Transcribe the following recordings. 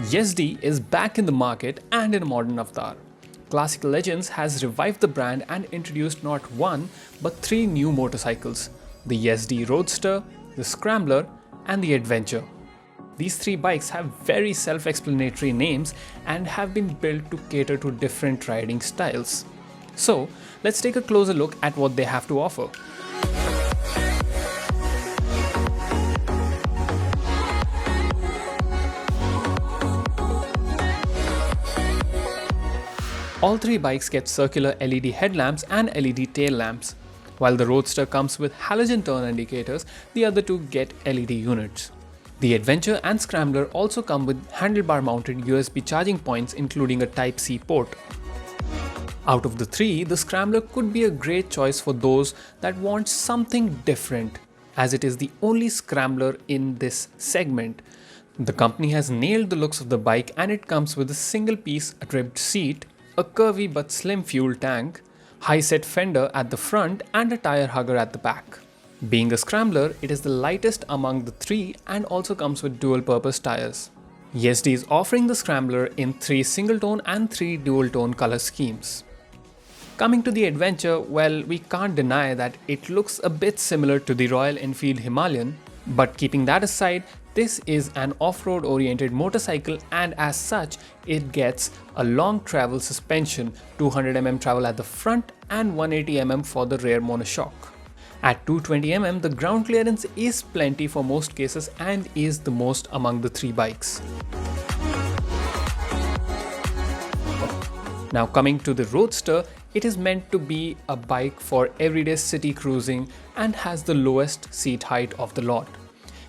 Yazdi is back in the market and in a modern avatar. Classic Legends has revived the brand and introduced not one but three new motorcycles: the Yazdi Roadster, the Scrambler, and the Adventure. These three bikes have very self-explanatory names and have been built to cater to different riding styles. So, let's take a closer look at what they have to offer. All three bikes get circular LED headlamps and LED tail lamps. While the Roadster comes with halogen turn indicators, the other two get LED units. The Adventure and Scrambler also come with handlebar mounted USB charging points, including a Type-C port. Out of the three, the Scrambler could be a great choice for those that want something different, as it is the only Scrambler in this segment. The company has nailed the looks of the bike, and it comes with a single-piece ribbed seat, a curvy but slim fuel tank, high-set fender at the front, and a tire hugger at the back. Being a Scrambler, it is the lightest among the three and also comes with dual-purpose tires. Yazdi is offering the Scrambler in 3 single-tone and 3 dual-tone color schemes. Coming to the Adventure, well, we can't deny that it looks a bit similar to the Royal Enfield Himalayan, but keeping that aside, this is an off-road oriented motorcycle, and as such, it gets a long travel suspension, 200mm travel at the front and 180mm for the rear monoshock. At 220mm, the ground clearance is plenty for most cases and is the most among the three bikes. Now coming to the Roadster, it is meant to be a bike for everyday city cruising and has the lowest seat height of the lot.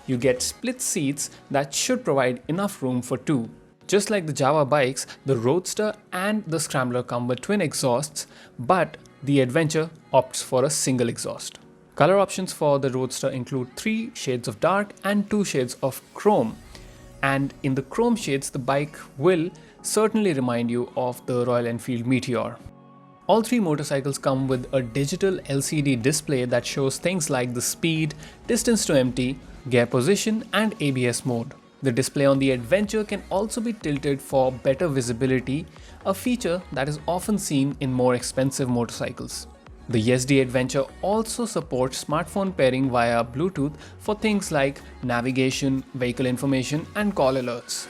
You get split seats that should provide enough room for two. Just like the Java bikes, the Roadster and the Scrambler come with twin exhausts, but the Adventure opts for a single exhaust. Color options for the Roadster include 3 shades of dark and 2 shades of chrome. And in the chrome shades, the bike will certainly remind you of the Royal Enfield Meteor. All three motorcycles come with a digital LCD display that shows things like the speed, distance to empty, gear position, and ABS mode. The display on the Adventure can also be tilted for better visibility, a feature that is often seen in more expensive motorcycles. The Yazdi Adventure also supports smartphone pairing via Bluetooth for things like navigation, vehicle information, and call alerts.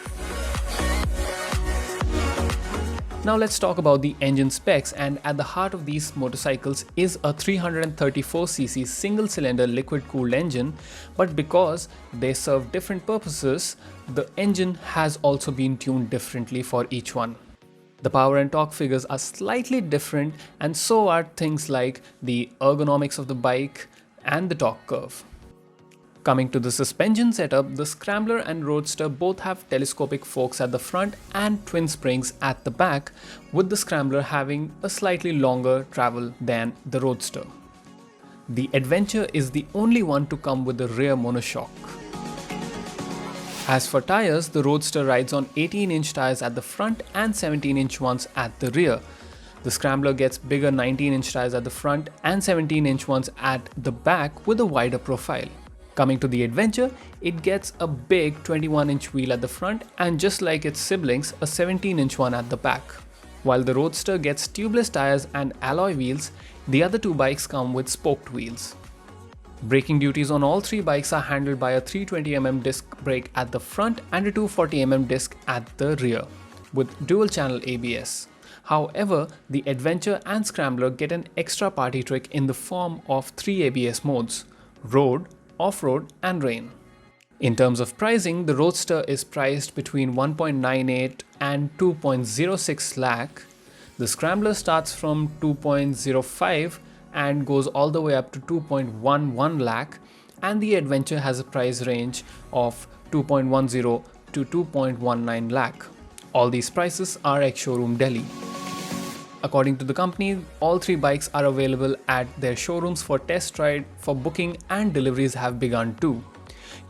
Now let's talk about the engine specs, and at the heart of these motorcycles is a 334cc single-cylinder liquid-cooled engine, but because they serve different purposes, the engine has also been tuned differently for each one. The power and torque figures are slightly different, and so are things like the ergonomics of the bike and the torque curve. Coming to the suspension setup, the Scrambler and Roadster both have telescopic forks at the front and twin springs at the back, with the Scrambler having a slightly longer travel than the Roadster. The Adventure is the only one to come with a rear monoshock. As for tires, the Roadster rides on 18-inch tires at the front and 17-inch ones at the rear. The Scrambler gets bigger 19-inch tires at the front and 17-inch ones at the back with a wider profile. Coming to the Adventure, it gets a big 21-inch wheel at the front and, just like its siblings, a 17-inch one at the back. While the Roadster gets tubeless tires and alloy wheels, the other two bikes come with spoked wheels. Braking duties on all three bikes are handled by a 320mm disc brake at the front and a 240mm disc at the rear, with dual-channel ABS. However, the Adventure and Scrambler get an extra party trick in the form of 3 ABS modes: road, off-road, and rain. In terms of pricing, the Roadster is priced between 1.98 and 2.06 lakh. The Scrambler starts from 2.05 and goes all the way up to 2.11 lakh, and the Adventure has a price range of 2.10 to 2.19 lakh. All these prices are ex-showroom Delhi. According to the company, all three bikes are available at their showrooms for test ride, for booking, and deliveries have begun too.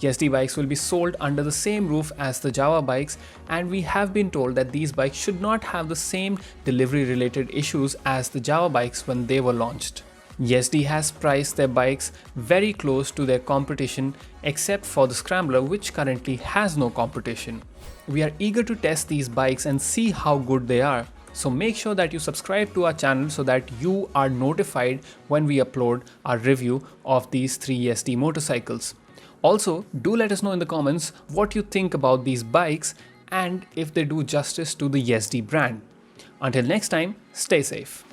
YesD bikes will be sold under the same roof as the Java bikes, and we have been told that these bikes should not have the same delivery related issues as the Java bikes when they were launched. YesD has priced their bikes very close to their competition except for the Scrambler, which currently has no competition. We are eager to test these bikes and see how good they are. So make sure that you subscribe to our channel so that you are notified when we upload our review of these 3 YesD motorcycles. Also, do let us know in the comments what you think about these bikes and if they do justice to the YesD brand. Until next time, stay safe.